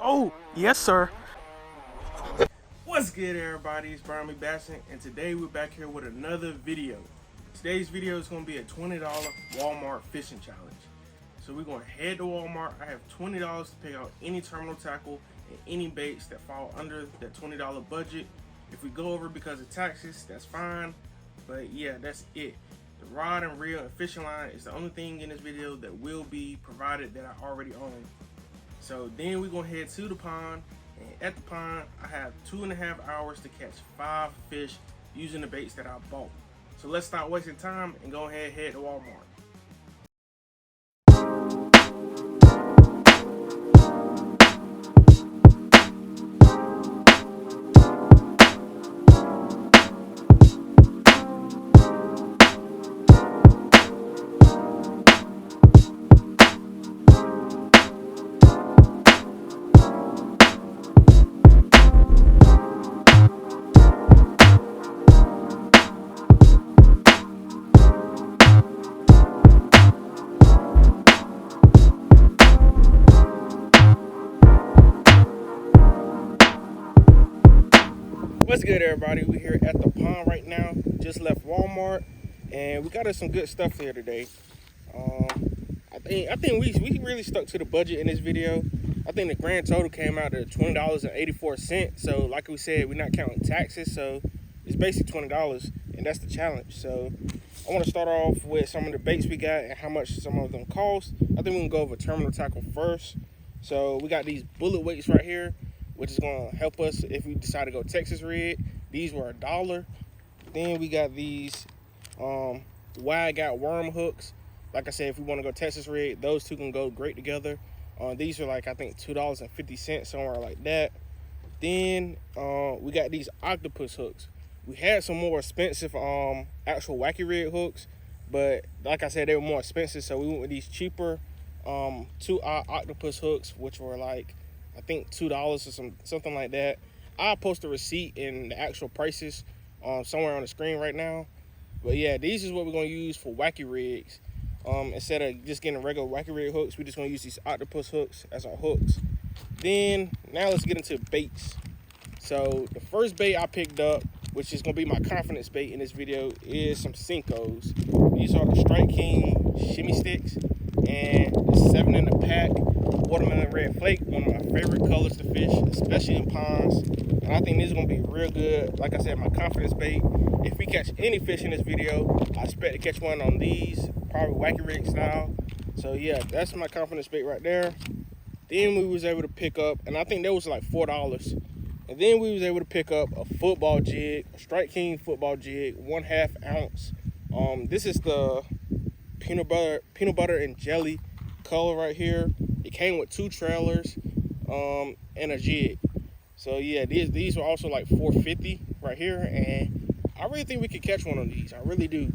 Oh, yes, sir. What's good, everybody? It's Brian McBassin, and today we're back here with another video. Today's video is going to be a $20 Walmart fishing challenge. So we're going to head to Walmart. I have $20 to pick out any terminal tackle and any baits that fall under that $20 budget. If we go over because of taxes, that's fine. But yeah, that's it. The rod and reel and fishing line is the only thing in this video that will be provided that I already own. So then we're going to head to the pond. And at the pond, I have 2.5 hours to catch 5 fish using the baits that I bought. So let's stop wasting time and go ahead and head to Walmart. What's good, everybody? We're here at the pond right now. Just left Walmart, and we got us some good stuff here today. I think we really stuck to the budget in this video. I think the grand total came out at $20.84. So, like we said, we're not counting taxes, so it's basically $20, and that's the challenge. So, I want to start off with some of the baits we got and how much some of them cost. I think we can go over terminal tackle first. So, we got these bullet weights right here, which is going to help us if we decide to go Texas red. These were $1. Then we got these wide got worm hooks. Like I said, if we want to go Texas red, those two can go great together. These are like, I think, $2.50, somewhere like that. Then we got these octopus hooks. We had some more expensive actual wacky red hooks, but like I said, they were more expensive, so we went with these cheaper 2-aught octopus hooks, which were like, I think $2 or something like that. I'll post a receipt and the actual prices somewhere on the screen right now. But yeah, these is what we're gonna use for wacky rigs. Instead of just getting regular wacky rig hooks, we're just gonna use these octopus hooks as our hooks. Then now let's get into baits. So the first bait I picked up, which is gonna be my confidence bait in this video, is some Cincos. These are the Strike King shimmy sticks, and it's 7 in the pack. Watermelon red flake, one of my favorite colors to fish, especially in ponds. And I think this is gonna be real good. Like I said, my confidence bait. If we catch any fish in this video, I expect to catch one on these, probably wacky rig style. So yeah, that's my confidence bait right there. Then we was able to pick up, and I think that was like $4. And then we was able to pick up a football jig, a Strike King football jig, 1/2 ounce. This is the peanut butter and jelly color right here. It came with 2 trailers and a jig. So yeah, these were also like $4.50 right here, and I really think we could catch one of these. I really do.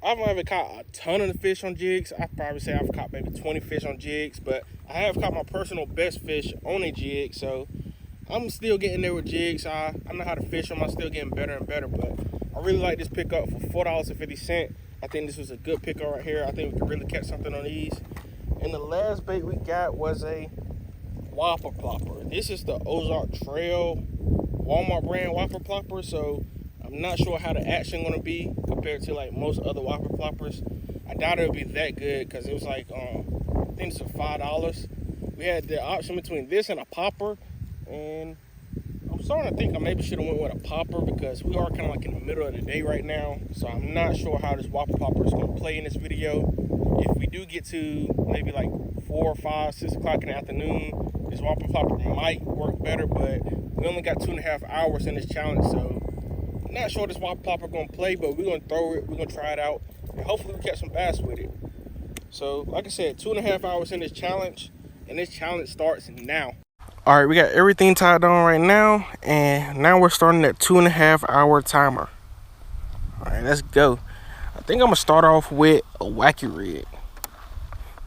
I've never caught a ton of the fish on jigs. I'd probably say I've caught maybe 20 fish on jigs, but I have caught my personal best fish on a jig. So I'm still getting there with jigs. I know how to fish them. I'm still getting better and better, but I really like this pickup for $4.50. I think this was a good pickup right here. I think we could really catch something on these. And the last bait we got was a whopper plopper. This is the Ozark Trail Walmart brand whopper plopper. So I'm not sure how the action gonna be compared to like most other whopper ploppers. I doubt it'll be that good because it was like I think it's $5. We had the option between this and a popper, and I'm starting to think I maybe should have went with a popper because we are kind of like in the middle of the day right now. So I'm not sure how this whopper plopper is gonna play in this video. If we do get to maybe like 4, 5, 6 o'clock in the afternoon, this whopper plopper might work better, but we only got 2.5 hours in this challenge, so I'm not sure this whopper plopper gonna play, but we're gonna throw it, we're gonna try it out, and hopefully we catch some bass with it. So like I said, 2.5 hours in this challenge, and this challenge starts now. All right, we got everything tied on right now, and now we're starting that 2.5 hour timer. All right, let's go. I think I'm gonna start off with a wacky rig.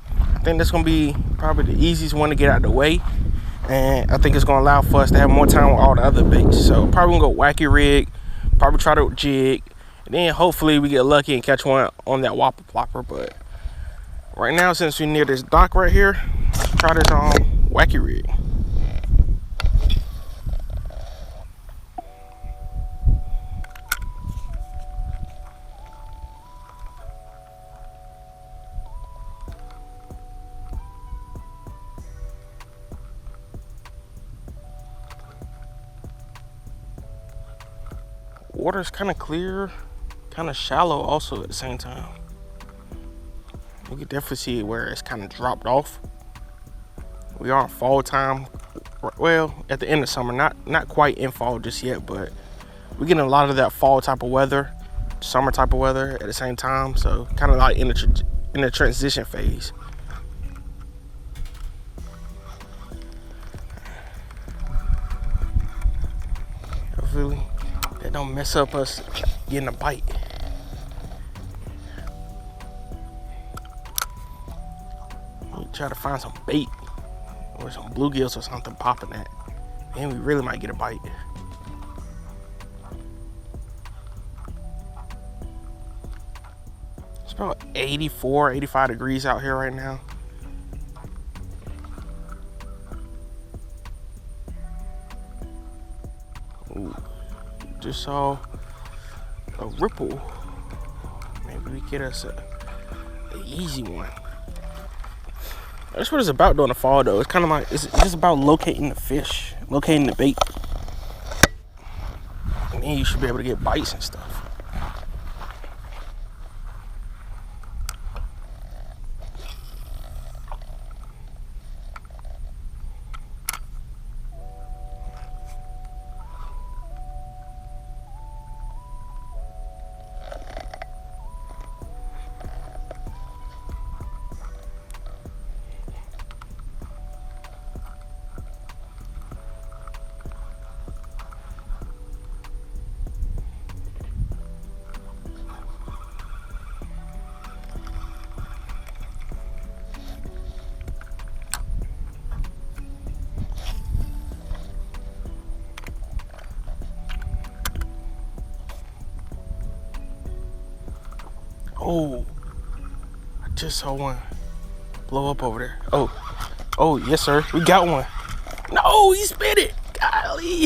I think that's gonna be probably the easiest one to get out of the way, and I think it's gonna allow for us to have more time with all the other baits. So probably gonna go wacky rig, probably try to jig, and then hopefully we get lucky and catch one on that whopper plopper. But right now, since we're near this dock right here, try this wacky rig. Water's kind of clear, kind of shallow also at the same time. You can definitely see where it's kind of dropped off. We are in fall time, well, at the end of summer, not quite in fall just yet, but we're getting a lot of that fall type of weather, summer type of weather at the same time, so kind of like in the transition phase. Hopefully that don't mess up us getting a bite. Try to find some bait or some bluegills or something popping that, and we really might get a bite. It's about 84, 85 degrees out here right now. Ooh, just saw a ripple. Maybe we get us an easy one. That's what it's about during the fall, though. It's kind of like, it's just about locating the fish, locating the bait. And then you should be able to get bites and stuff. Oh, I just saw one blow up over there. Oh, yes, sir. We got one. No, he spit it. Golly.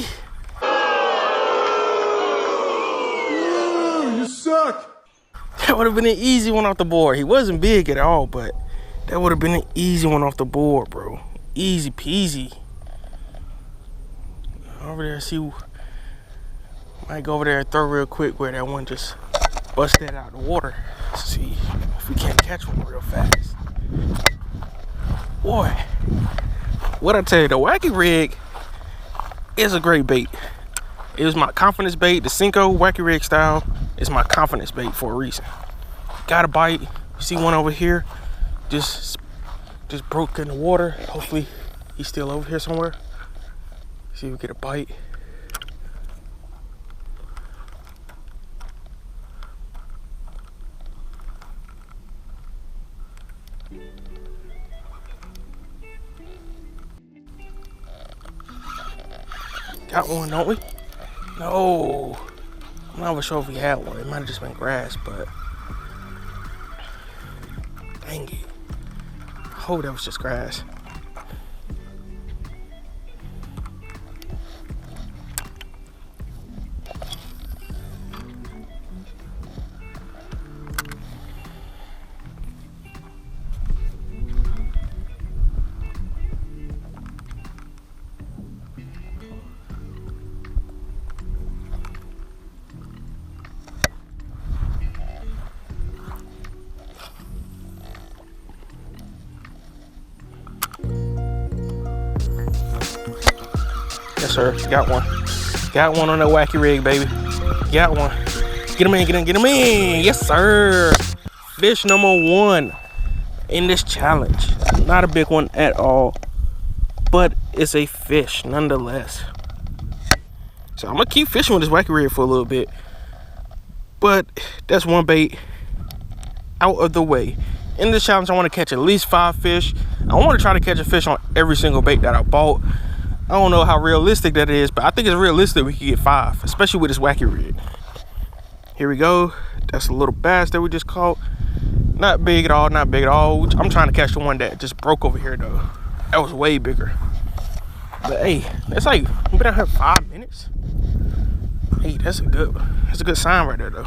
You suck. That would have been an easy one off the board. He wasn't big at all, but that would have been an easy one off the board, bro. Easy peasy. Over there, see. Might go over there and throw real quick where that one just bust that out of the water. See if we can't catch one real fast. Boy, what I tell you, the wacky rig is a great bait. It was my confidence bait. The Cinco wacky rig style is my confidence bait for a reason. Got a bite. You see one over here, just broke in the water. Hopefully he's still over here somewhere. See if we get a bite. Got one, don't we? No. I'm not even sure if we had one. It might have just been grass, but dang it. I hope that was just grass. Yes, sir. Got one. Got one on that wacky rig, baby. Got one. Get him in, get him, get him in. Yes, sir. Fish number one in this challenge. Not a big one at all, but it's a fish nonetheless. So I'm gonna keep fishing with this wacky rig for a little bit, but that's one bait out of the way. In this challenge, I want to catch at least 5 fish. I want to try to catch a fish on every single bait that I bought. I don't know how realistic that is, but I think it's realistic we could get 5, especially with this wacky rig. Here we go. That's a little bass that we just caught. Not big at all, not big at all. I'm trying to catch the one that just broke over here though. That was way bigger. But hey, that's like, we've been out here 5 minutes. Hey, that's a good sign right there though.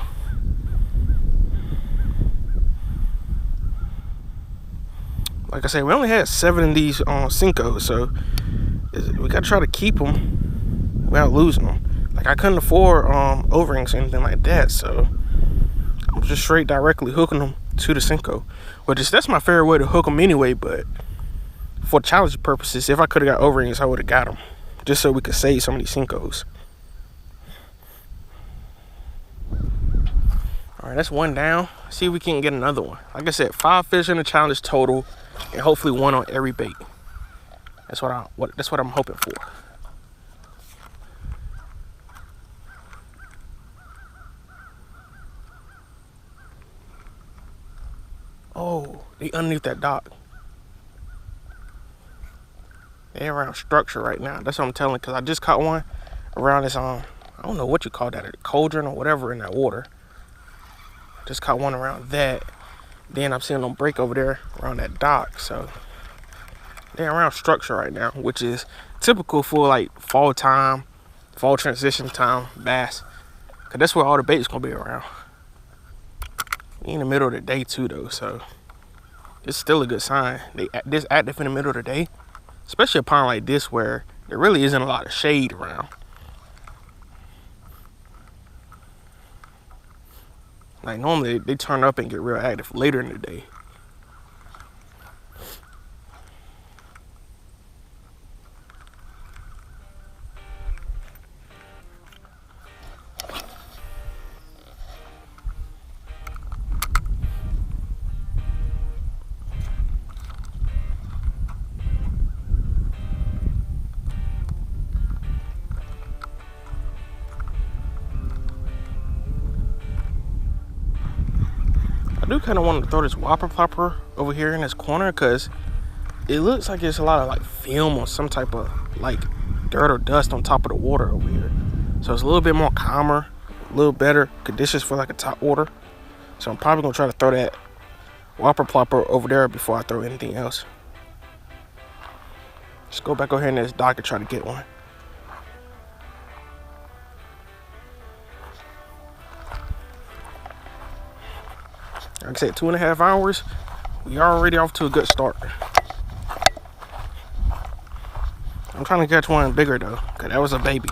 Like I said, we only had 7 of these Cincos, so we gotta try to keep them without losing them. Like, I couldn't afford O-rings or anything like that, so I'm just straight directly hooking them to the Cinco. But that's my favorite way to hook them anyway, but for challenge purposes, if I could have got O-rings, I would have got them, just so we could save some of these Cincos. All right, that's one down. See if we can get another one. Like I said, 5 fish in the challenge total, and hopefully 1 on every bait. That's what I'm hoping for. Oh, they underneath that dock. They're around structure right now. That's what I'm telling, because I just caught one around this I don't know what you call that, a cauldron or whatever in that water. Just caught one around that. Then I'm seeing them break over there around that dock. So they're around structure right now, which is typical for like fall time, fall transition time bass, because that's where all the bait is gonna be around. In the middle of the day too though, so it's still a good sign. They this active in the middle of the day, especially a pond like this where there really isn't a lot of shade around. Like, normally they turn up and get real active later in the day. I do kind of want to throw this whopper plopper over here in this corner, because it looks like there's a lot of like film or some type of like dirt or dust on top of the water over here. So it's a little bit more calmer, a little better conditions for like a top water. So I'm probably gonna try to throw that whopper plopper over there before I throw anything else. Just go back over here in this dock and try to get one. Like I said, 2.5 hours, we already off to a good start. I'm trying to catch one bigger though, because that was a baby.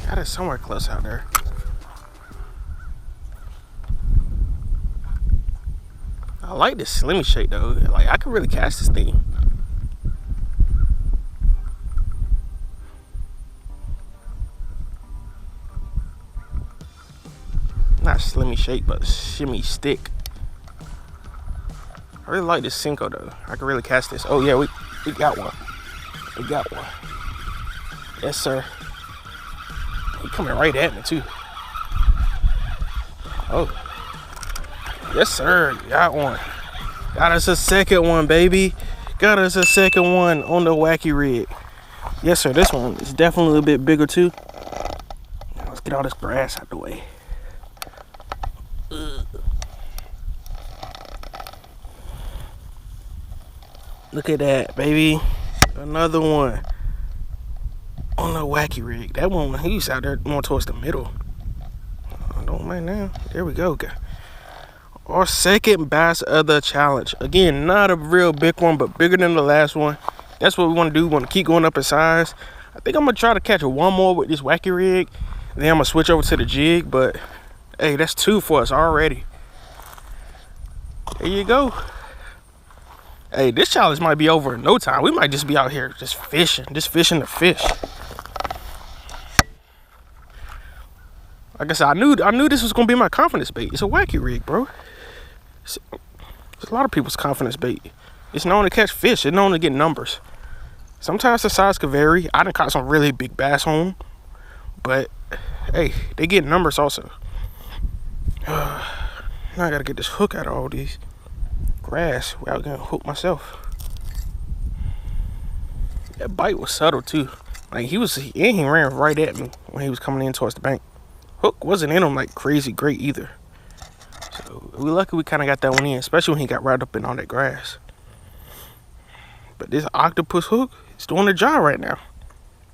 Got it somewhere close out there. I like this slimmy shape though. Like, I could really cast this thing. Not slimmy shape, but shimmy stick. I really like this Cinco though. I could really cast this. Oh yeah, we got one. We got one. Yes sir. He coming right at me too. Oh. Yes sir, got one. Got us a second one, baby. Got us a second one on the wacky rig. Yes sir, this one is definitely a little bit bigger too. Now let's get all this grass out the way. Ugh. Look at that, baby. Another one on the wacky rig. That one, he's out there more towards the middle. Don't mind now. There we go. Our second bass of the challenge. Again, not a real big one, but bigger than the last one. That's what we want to do. We want to keep going up in size. I think I'm going to try to catch one more with this wacky rig. Then I'm going to switch over to the jig. But, hey, that's 2 for us already. There you go. Hey, this challenge might be over in no time. We might just be out here just fishing the fish. Like I said, I knew this was gonna be my confidence bait. It's a wacky rig, bro. It's a lot of people's confidence bait. It's known to catch fish. It's known to get numbers. Sometimes the size could vary. I done caught some really big bass on them, but hey, they get numbers also. Now I gotta get this hook out of all these grass without getting hooked myself. That bite was subtle too. Like he ran right at me when he was coming in towards the bank. Hook wasn't in him like crazy great either. So we lucky we kind of got that one in, especially when he got right up in all that grass. But this octopus hook is doing the job right now,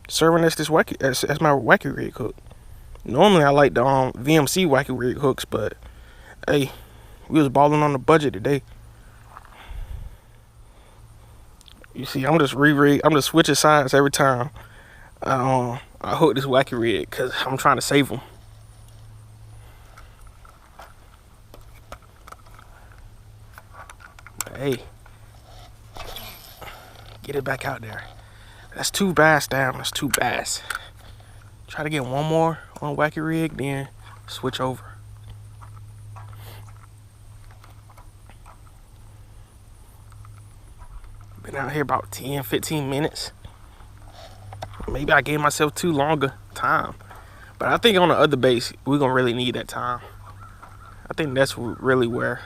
serving as this wacky as my wacky rig hook. Normally I like the VMC wacky rig hooks, but hey, we was balling on the budget today. You see, I'm just switching sides every time I hook this wacky rig because I'm trying to save them. But hey, get it back out there. That's 2 bass down. That's 2 bass. Try to get one more on wacky rig, then switch over. Been out here about 10-15 minutes. Maybe I gave myself too long a time, but I think on the other baits we're gonna really need that time. I think that's really where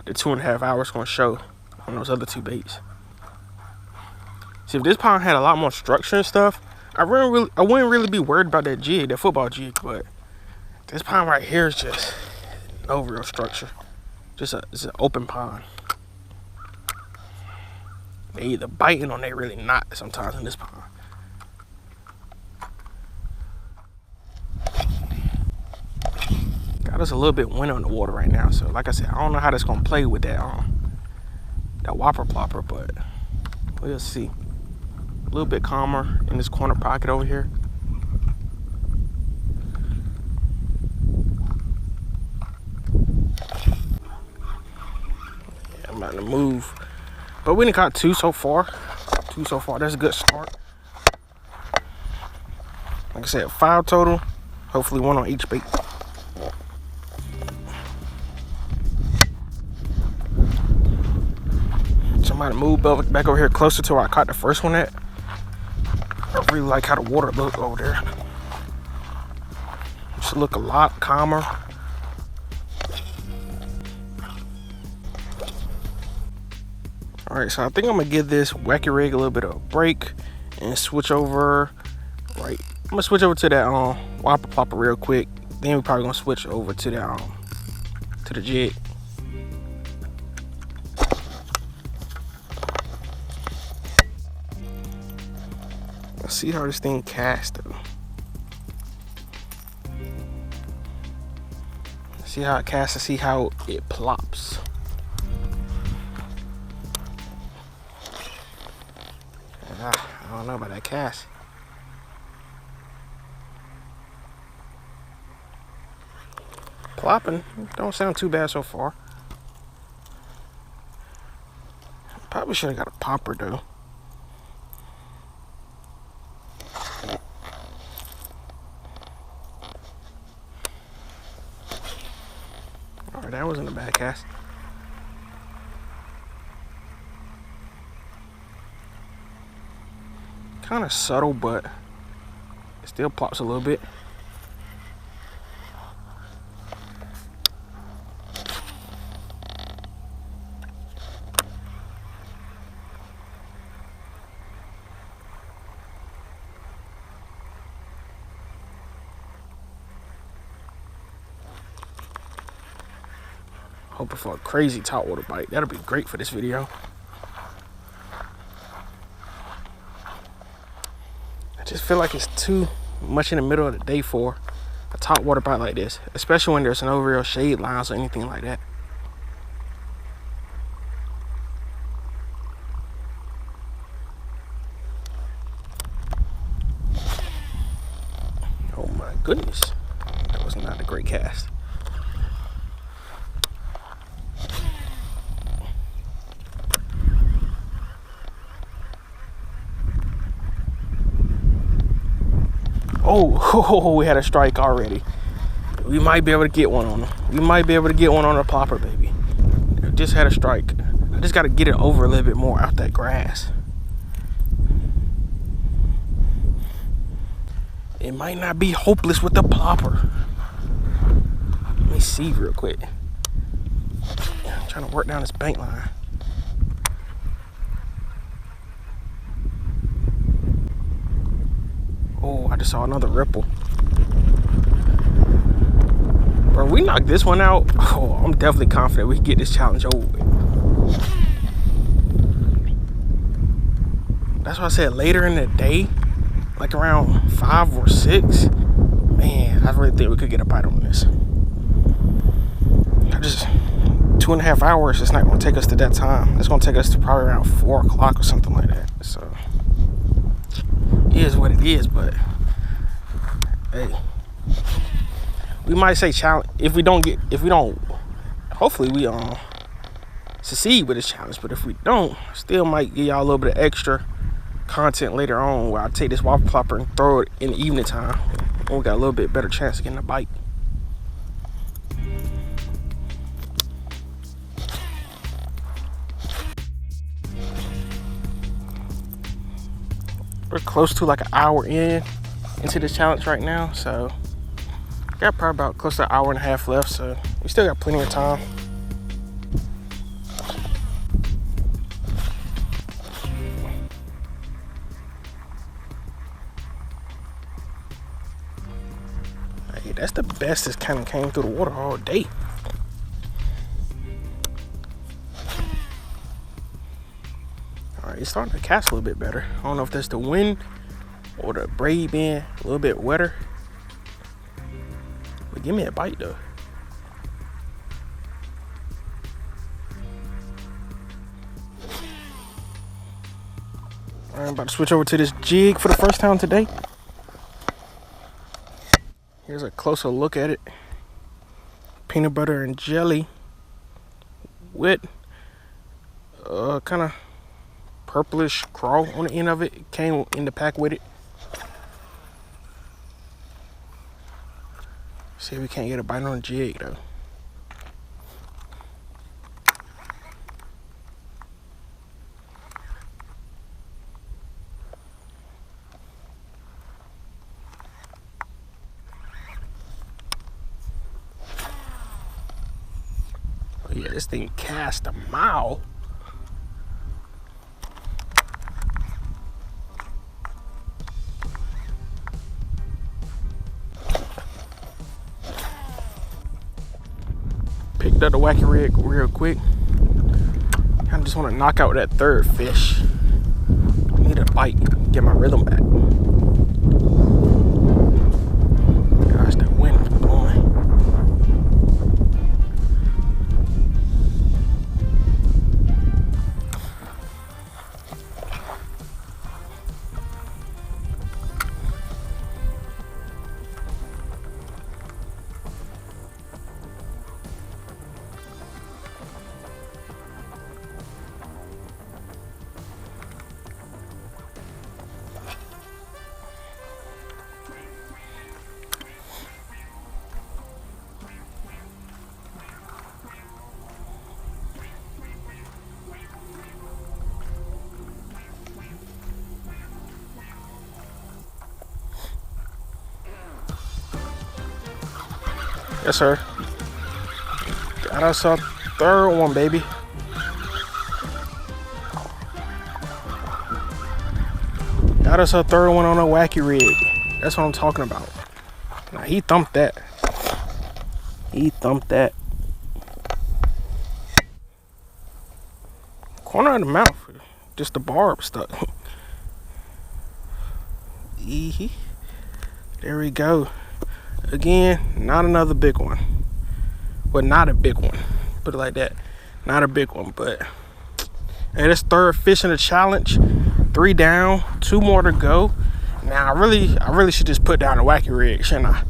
the 2.5 hours gonna show on those other 2 baits. See, if this pond had a lot more structure and stuff, I wouldn't really be worried about that jig, that football jig. But this pond right here is just no real structure. It's an open pond. They either biting or they really not sometimes in this pond. Got us a little bit winter in the water right now, so like I said, I don't know how that's gonna play with that whopper plopper, but we'll see. A little bit calmer in this corner pocket over here. Yeah, I'm about to move. But we done caught 2 so far. That's a good start. Like I said, 5 total. Hopefully 1 on each bait. Somebody move back over here closer to where I caught the first one at. I really like how the water look over there. It should look a lot calmer. Alright, so I think I'm gonna give this wacky rig a little bit of a break and switch over. Right, I'm gonna switch over to that whopper plopper real quick. Then we're probably gonna switch over to that to the jig. Let's see how this thing casts though. See how it casts and see how it plops. I don't know about that cast. Plopping don't sound too bad so far. Probably should have got a popper though. Alright, that wasn't a bad cast. Kind of subtle, but it still plops a little bit. Hoping for a crazy topwater bite. That'll be great for this video. I just feel like it's too much in the middle of the day for a topwater bite like this, especially when there's no real shade lines or anything like that. Oh my goodness, that was not a great cast. Oh, we had a strike already. We might be able to get one on him. We might be able to get one on a plopper, baby. I just had a strike. I just got to get it over a little bit more out that grass. It might not be hopeless with the plopper. Let me see real quick. I'm trying to work down this bank line. Oh, I just saw another ripple. Bro, we knocked this one out. Oh, I'm definitely confident we can get this challenge over with. That's why I said later in the day, like around 5 or 6. Man, I really think we could get a bite on this. I just 2.5 hours. It's not going to take us to that time. It's going to take us to probably around 4 o'clock or something like that. So it is what it is. But hey, we might say challenge if we don't. Hopefully we succeed with this challenge. But if we don't, still might give y'all a little bit of extra content later on where I take this whopper plopper and throw it in the evening time. We got a little bit better chance of getting a bite. We're close to like an hour into this challenge right now, so got probably about close to an hour and a half left, so we still got plenty of time. Hey, that's the best that's kind of came through the water all day. Alright, it's starting to cast a little bit better. I don't know if that's the wind or the braid being a little bit wetter. But give me a bite though. Alright, I'm about to switch over to this jig for the first time today. Here's a closer look at it. Peanut butter and jelly with kind of purplish crawl on the end of it. It came in the pack with it. See if we can't get a bite on the jig though. Oh yeah, this thing cast a mile. Picked up the wacky rig real quick. I just want to knock out that third fish. Need a bite, get my rhythm back. Gosh, that wind is blowing. Yes, sir. Got us a third one, baby. Got us a third one on a wacky rig. That's what I'm talking about. Now, he thumped that. He thumped that. Corner of the mouth. Just the barb stuck. There we go. Again, not another big one. Well, not a big one. Put it like that. Not a big one, but hey, this third fish in the challenge. 3 down, 2 more to go. Now I really should just put down the wacky rig, shouldn't I?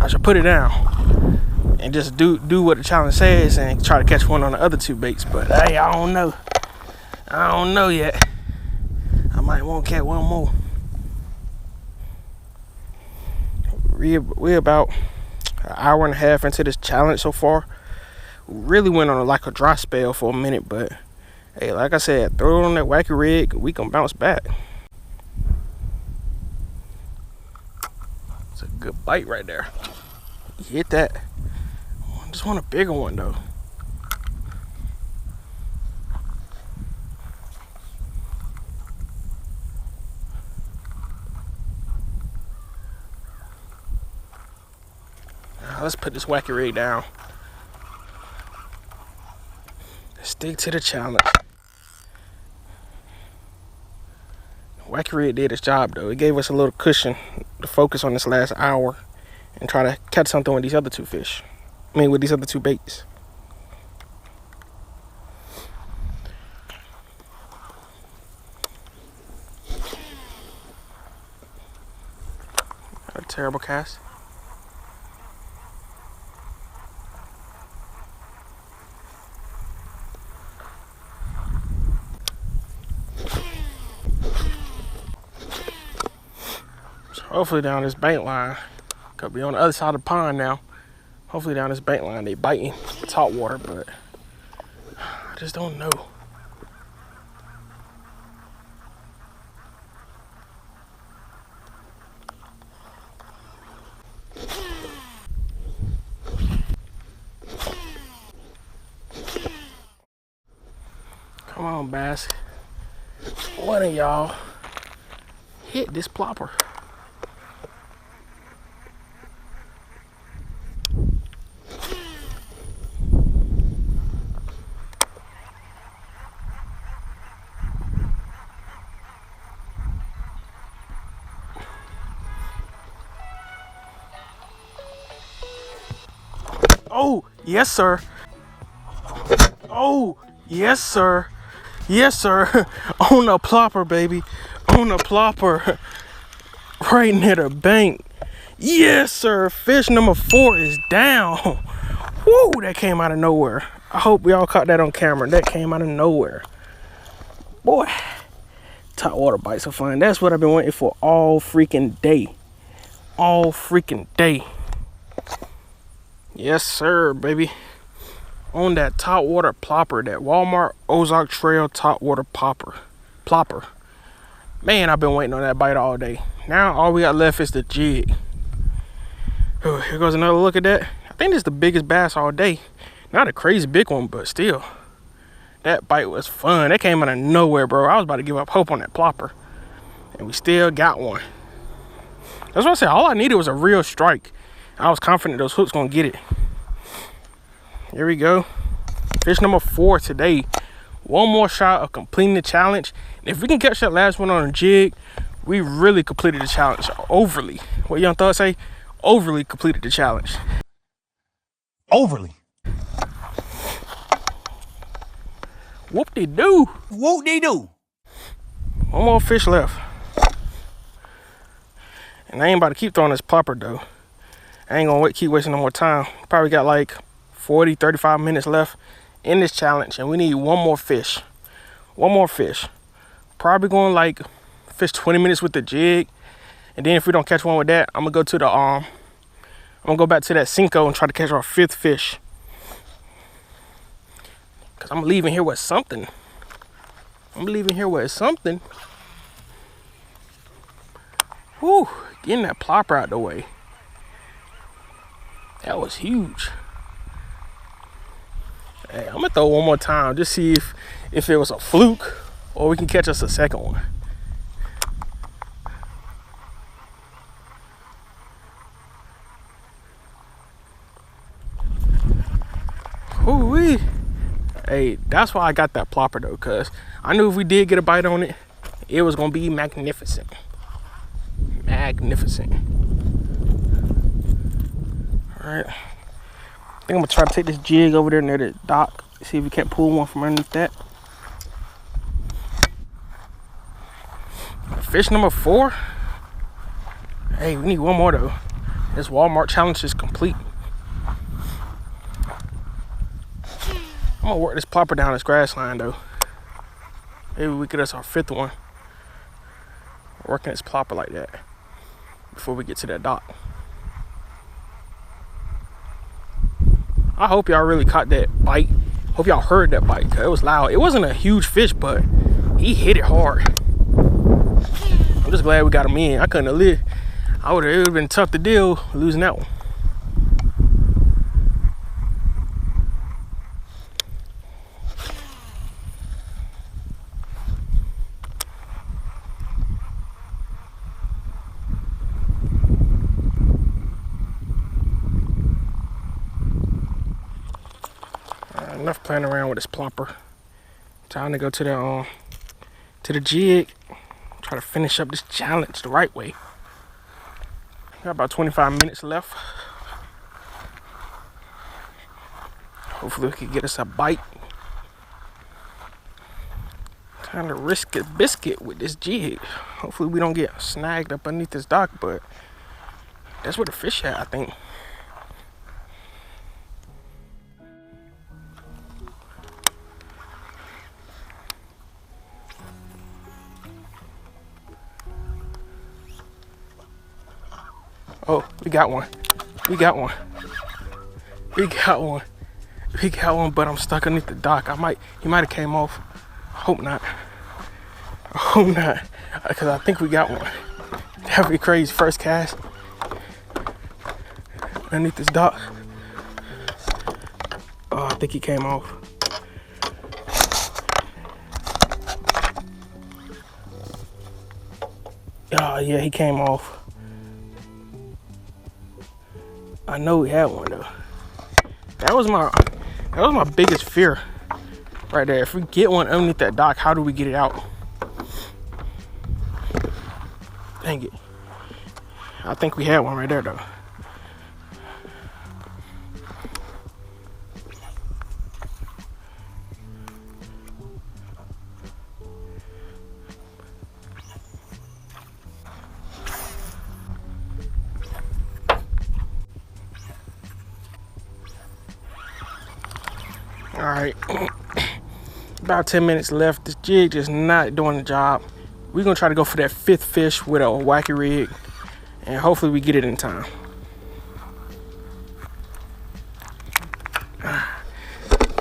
I should put it down and just do what the challenge says and try to catch one on the other 2 baits. But hey, I don't know. I don't know yet. I might want to catch one more. We're about an hour and a half into this challenge so far. We really went on like a dry spell for a minute, but Hey, like I said, throw it on that wacky rig. We can bounce back. It's a good bite right there. You hit that. I just want a bigger one though. Let's put this wacky rig down. Stick to the challenge. Wacky rig did its job though. It gave us a little cushion to focus on this last hour and try to catch something with these other two fish. With these other two baits. A terrible cast. Hopefully down this bank line, could be on the other side of the pond now. Hopefully down this bank line they biting the top water, but I just don't know. Come on, bass. One of y'all hit this plopper. Oh, yes, sir. Oh, yes, sir. Yes, sir. On the plopper, baby. On the plopper. Right near the bank. Yes, sir. Fish number 4 is down. Woo, that came out of nowhere. I hope y'all caught that on camera. That came out of nowhere. Boy, top water bites are fun. That's what I've been waiting for all freaking day. All freaking day. Yes, sir, baby. On that top water plopper, that Walmart Ozark Trail top water plopper. Man, I've been waiting on that bite all day. Now all we got left is the jig. Oh, here goes another look at that. I think this is the biggest bass all day. Not a crazy big one, but still. That bite was fun. That came out of nowhere, bro. I was about to give up hope on that plopper. And we still got one. That's what I said. All I needed was a real strike. I was confident those hooks gonna get it. Here we go. Fish number 4 today. One more shot of completing the challenge. If we can catch that last one on a jig, we really completed the challenge. Overly. What Young Thug say? Overly completed the challenge. Overly. Whoop-de-doo. Whoop-de-doo. One more fish left. And I ain't about to keep throwing this plopper though. I ain't gonna keep wasting no more time. Probably got like 40, 35 minutes left in this challenge, and we need one more fish. One more fish. Probably going like fish 20 minutes with the jig, and then if we don't catch one with that, I'm gonna go to the I'm gonna go back to that Cinco and try to catch our 5th fish. Cause I'm leaving here with something. Whew, getting that plopper out the way. That was huge. Hey, I'm gonna throw one more time, just see if it was a fluke or we can catch us a second one. Ooh-wee. Hey, that's why I got that plopper though, cause I knew if we did get a bite on it, it was gonna be magnificent. Magnificent. All right. I think I'm gonna try to take this jig over there near the dock, see if we can't pull one from underneath that. Fish number 4. Hey, we need one more though. This Walmart challenge is complete. I'm gonna work this plopper down this grass line though. Maybe we get us our 5th one. Working this plopper like that before we get to that dock. I hope y'all really caught that bite Hope y'all heard that bite, cause it was loud. It wasn't a huge fish, but he hit it hard. I'm just glad we got him in. I couldn't have lived. It would have been tough to deal losing that one. Enough playing around with this plopper. Time to go to the jig. Try to finish up this challenge the right way. Got about 25 minutes left. Hopefully we can get us a bite. Time to risk a biscuit with this jig. Hopefully we don't get snagged up underneath this dock, but that's where the fish at, I think. Oh, we got one. We got one. We got one. We got one, but I'm stuck underneath the dock. He might have came off. I hope not. I hope not, because I think we got one. That'd be crazy. First cast underneath this dock. Oh, I think he came off. Oh yeah, he came off. I know we had one though. That was my biggest fear right there. If we get one underneath that dock, how do we get it out? Dang it. I think we had one right there though. All right, about 10 minutes left. This jig is not doing the job. We're gonna try to go for that fifth fish with a wacky rig, and hopefully we get it in time.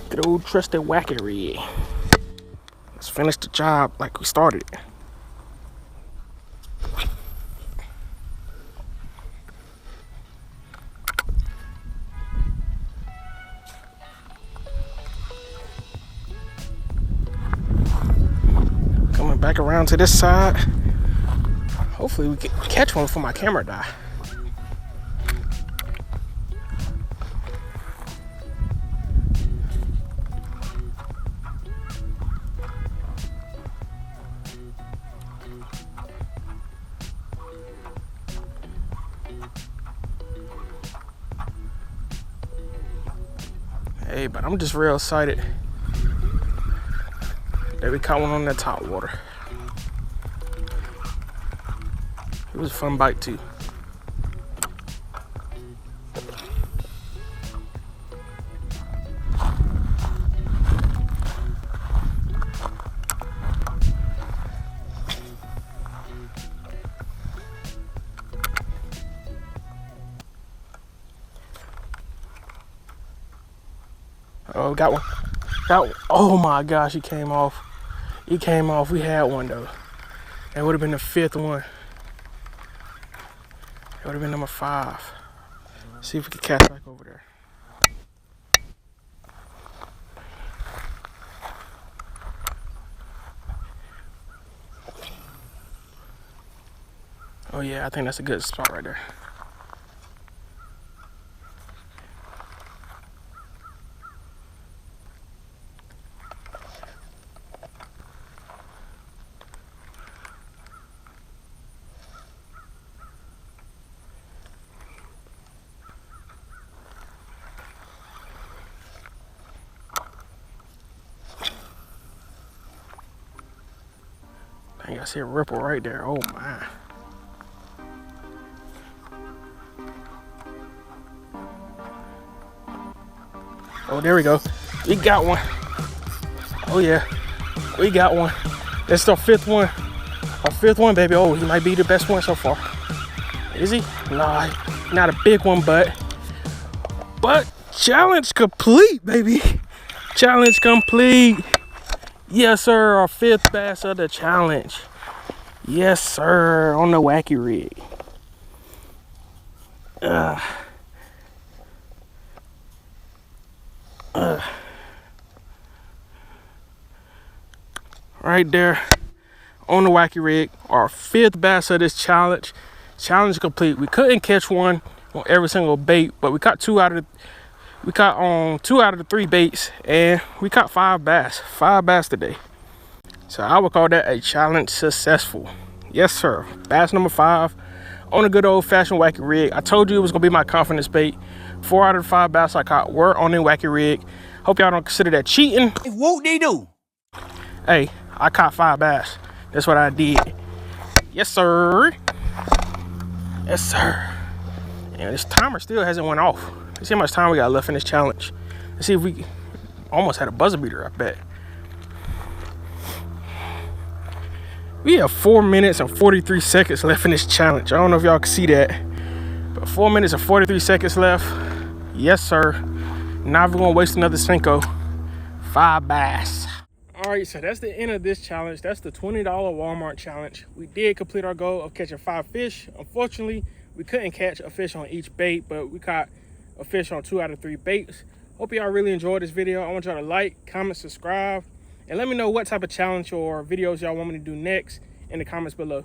Good old trusted wacky rig. Let's finish the job like we started it. Back around to this side. Hopefully we can catch one before my camera die. Hey, but I'm just real excited that we caught one on that top water. It was a fun bite too. Oh, got one. Got one. Oh my gosh, he came off. He came off. We had one though. That would have been the fifth one. It would have been number 5. See if we can cast back over there. Oh yeah, I think that's a good spot right there. I see a ripple right there. Oh my. Oh, there we go. We got one. Oh yeah, we got one. That's our 5th one. Our 5th one, baby. Oh, he might be the best one so far. Is he? Nah, not a big one, but challenge complete, baby. Challenge complete. Yes, sir. Our 5th bass of the challenge. Yes, sir. On the wacky rig. Right there on the wacky rig. Our 5th bass of this challenge. Challenge complete. We couldn't catch one on every single bait, but we caught two out of the 3 baits, and we caught 5 bass today. So I would call that a challenge successful. Yes, sir. Bass number 5 on a good old-fashioned wacky rig. I told you it was gonna be my confidence bait. 4 out of the 5 bass I caught were on the wacky rig. Hope y'all don't consider that cheating. Whoop-de-doo. Hey, I caught 5 bass. That's what I did. Yes, sir. Yes, sir. And this timer still hasn't went off. Let's see how much time we got left in this challenge. Let's see if we almost had a buzzer beater, I bet. We have 4 minutes and 43 seconds left in this challenge. I don't know if y'all can see that, but 4 minutes and 43 seconds left. Yes, sir. Now we're gonna waste another Cinco. 5 bass. All right, so that's the end of this challenge. That's the $20 Walmart challenge. We did complete our goal of catching 5 fish. Unfortunately, we couldn't catch a fish on each bait, but we caught a fish on 2 out of 3 baits. Hope y'all really enjoyed this video. I want y'all to like, comment, subscribe, and let me know what type of challenge or videos y'all want me to do next in the comments below.